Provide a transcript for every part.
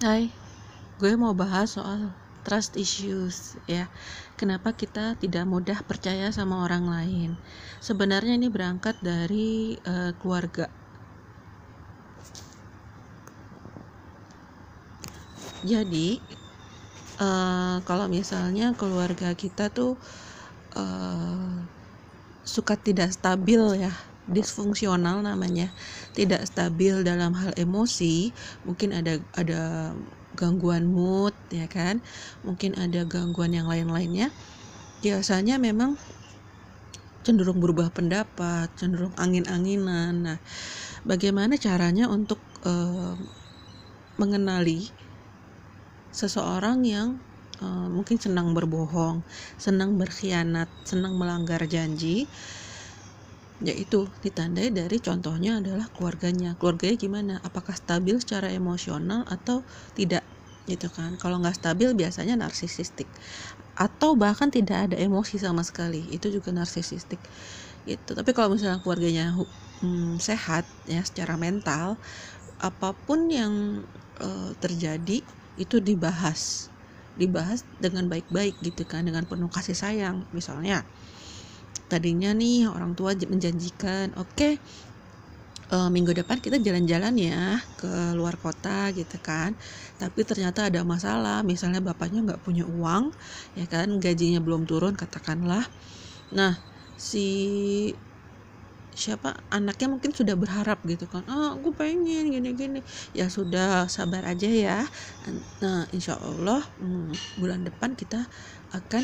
Hai, gue mau bahas soal trust issues ya. Kenapa kita tidak mudah percaya sama orang lain? Sebenarnya ini berangkat dari keluarga. Jadi kalau misalnya keluarga kita tuh suka tidak stabil ya, disfungsional namanya, tidak stabil dalam hal emosi, mungkin ada gangguan mood ya kan, mungkin ada gangguan yang lain-lainnya. Biasanya memang cenderung berubah pendapat, cenderung angin-anginan. Nah, bagaimana caranya untuk mengenali seseorang yang mungkin senang berbohong, senang berkhianat, senang melanggar janji? Yaitu ditandai dari contohnya adalah keluarganya. Keluarganya gimana? Apakah stabil secara emosional atau tidak, gitu kan? Kalau nggak stabil biasanya narsisistik, atau bahkan tidak ada emosi sama sekali, itu juga narsisistik gitu. Tapi kalau misalnya keluarganya sehat ya secara mental, apapun yang terjadi itu dibahas dengan baik-baik gitu kan, dengan penuh kasih sayang. Misalnya tadinya nih orang tua menjanjikan, oke, minggu depan kita jalan-jalan ya ke luar kota gitu kan, tapi ternyata ada masalah, misalnya bapaknya nggak punya uang ya kan, gajinya belum turun katakanlah. Nah, si anaknya mungkin sudah berharap gitu kan, aku pengen gini-gini, ya sudah sabar aja ya. Nah, insya Allah bulan depan kita akan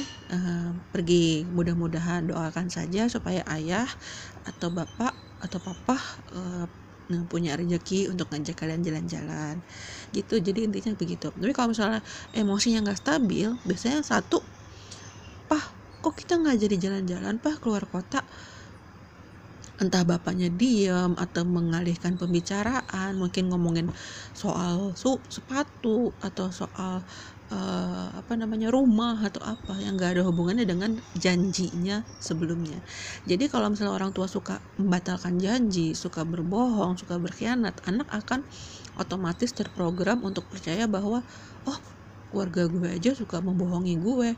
pergi, mudah-mudahan doakan saja supaya ayah atau bapak atau papa punya rezeki untuk ngajak kalian jalan-jalan gitu. Jadi intinya begitu. Tapi kalau misalnya emosinya nggak stabil, biasanya satu, pah kok kita nggak jadi jalan-jalan pah keluar kota, entah bapaknya diam atau mengalihkan pembicaraan, mungkin ngomongin soal sepatu atau soal rumah atau apa yang gak ada hubungannya dengan janjinya sebelumnya. Jadi kalau misalnya orang tua suka membatalkan janji, suka berbohong, suka berkhianat, anak akan otomatis terprogram untuk percaya bahwa keluarga gue aja suka membohongi gue,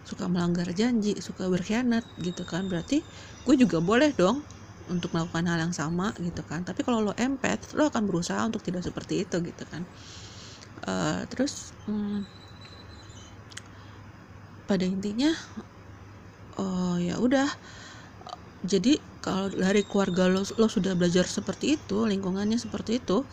suka melanggar janji, suka berkhianat gitu kan, berarti gue juga boleh dong untuk melakukan hal yang sama gitu kan. Tapi kalau lo empath, lo akan berusaha untuk tidak seperti itu gitu kan. Terus pada intinya ya udah, jadi kalau dari keluarga lo sudah belajar seperti itu, lingkungannya seperti itu,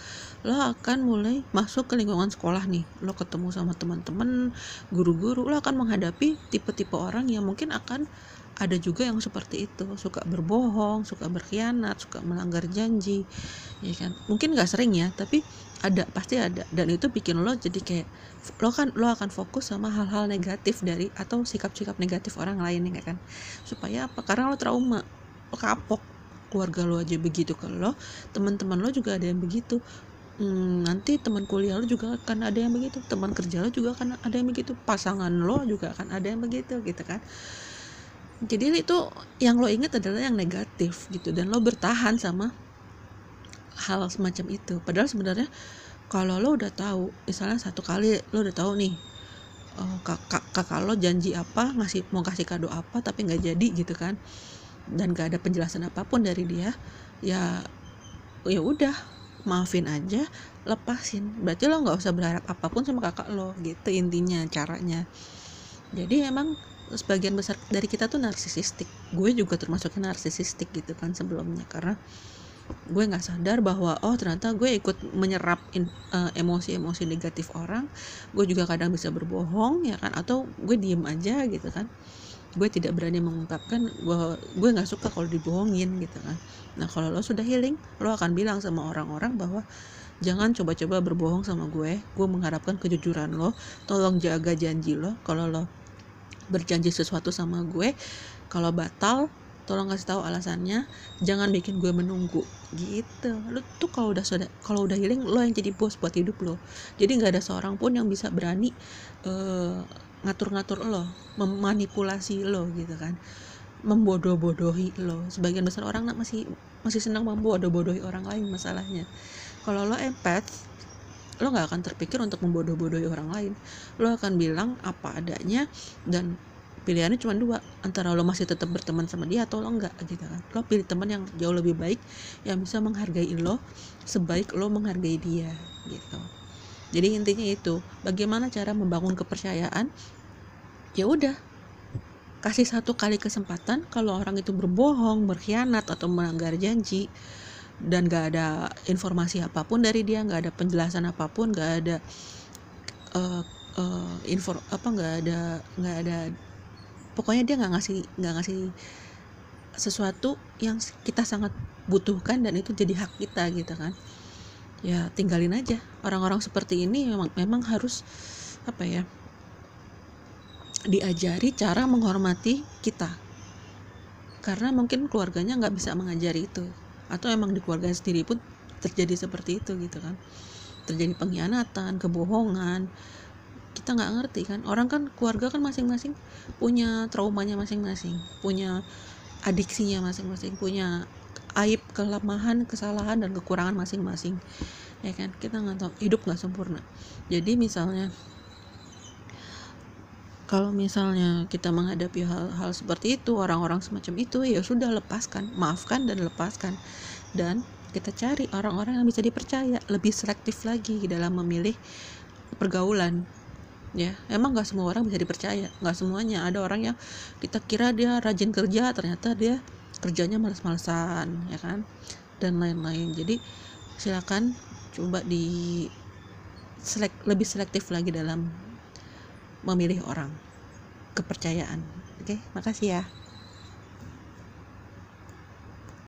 lo akan mulai masuk ke lingkungan sekolah nih, lo ketemu sama teman-teman, guru-guru, lo akan menghadapi tipe-tipe orang yang mungkin akan ada juga yang seperti itu, suka berbohong, suka berkhianat, suka melanggar janji ya kan. Mungkin gak sering ya, tapi ada, pasti ada. Dan itu bikin lo jadi kayak lo akan fokus sama hal-hal negatif dari atau sikap-sikap negatif orang lain ya kan. Supaya apa? Karena lo trauma, lo kapok, keluarga lo aja begitu ke lo, teman-teman lo juga ada yang begitu, nanti teman kuliah lo juga akan ada yang begitu, teman kerja lo juga akan ada yang begitu, pasangan lo juga akan ada yang begitu gitu kan. Jadi itu yang lo ingat adalah yang negatif gitu, dan lo bertahan sama hal semacam itu. Padahal sebenarnya kalau lo udah tahu, misalnya satu kali lo udah tahu nih, kakak lo janji apa, mau kasih kado apa tapi nggak jadi gitu kan, dan gak ada penjelasan apapun dari dia, ya udah, maafin aja, lepasin. Berarti lo nggak usah berharap apapun sama kakak lo gitu, intinya caranya. Jadi emang sebagian besar dari kita tuh narsisistik. Gue juga termasuk narsisistik gitu kan sebelumnya, karena gue nggak sadar bahwa ternyata gue ikut menyerap emosi-emosi negatif orang. Gue juga kadang bisa berbohong ya kan, atau gue diem aja gitu kan. Gue tidak berani mengungkapkan bahwa gue nggak suka kalau dibohongin gitu kan. Nah, kalau lo sudah healing, lo akan bilang sama orang-orang bahwa jangan coba-coba berbohong sama gue mengharapkan kejujuran lo, tolong jaga janji lo. Kalau lo berjanji sesuatu sama gue, kalau batal tolong kasih tahu alasannya, jangan bikin gue menunggu gitu. Lo tuh kalau udah healing, lo yang jadi bos buat hidup lo. Jadi nggak ada seorang pun yang bisa berani ngatur-ngatur lo, memanipulasi lo gitu kan, membodoh-bodohi lo. Sebagian besar orang masih senang membodoh-bodohi orang lain masalahnya. Kalau lo empath, lo nggak akan terpikir untuk membodoh-bodohi orang lain. Lo akan bilang apa adanya, dan pilihannya cuma dua, antara lo masih tetap berteman sama dia atau lo enggak gitu kan. Lo pilih teman yang jauh lebih baik, yang bisa menghargai lo sebaik lo menghargai dia gitu. Jadi intinya itu, bagaimana cara membangun kepercayaan? Ya udah, kasih 1 kali kesempatan. Kalau orang itu berbohong, berkhianat, atau melanggar janji, dan gak ada informasi apapun dari dia, gak ada penjelasan apapun, gak ada nggak ada pokoknya dia nggak ngasih sesuatu yang kita sangat butuhkan dan itu jadi hak kita gitu kan, ya tinggalin aja. Orang-orang seperti ini memang harus diajari cara menghormati kita, karena mungkin keluarganya nggak bisa mengajari itu, atau emang di keluarganya sendiri pun terjadi seperti itu gitu kan, terjadi pengkhianatan, kebohongan. Kita nggak ngerti kan, orang kan keluarga kan masing-masing punya traumanya masing-masing, punya adiksinya masing-masing, punya aib, kelemahan, kesalahan, dan kekurangan masing-masing, ya kan. Kita nggak tahu, hidup nggak sempurna. Jadi kalau misalnya kita menghadapi hal-hal seperti itu, orang-orang semacam itu, ya sudah, lepaskan, maafkan dan lepaskan, dan kita cari orang-orang yang bisa dipercaya, lebih selektif lagi dalam memilih pergaulan. Ya, emang nggak semua orang bisa dipercaya, nggak semuanya. Ada orang yang kita kira dia rajin kerja, ternyata dia kerjanya males-malesan, ya kan, dan lain-lain. Jadi silakan coba lebih selektif lagi dalam memilih orang, kepercayaan. Oke, makasih ya.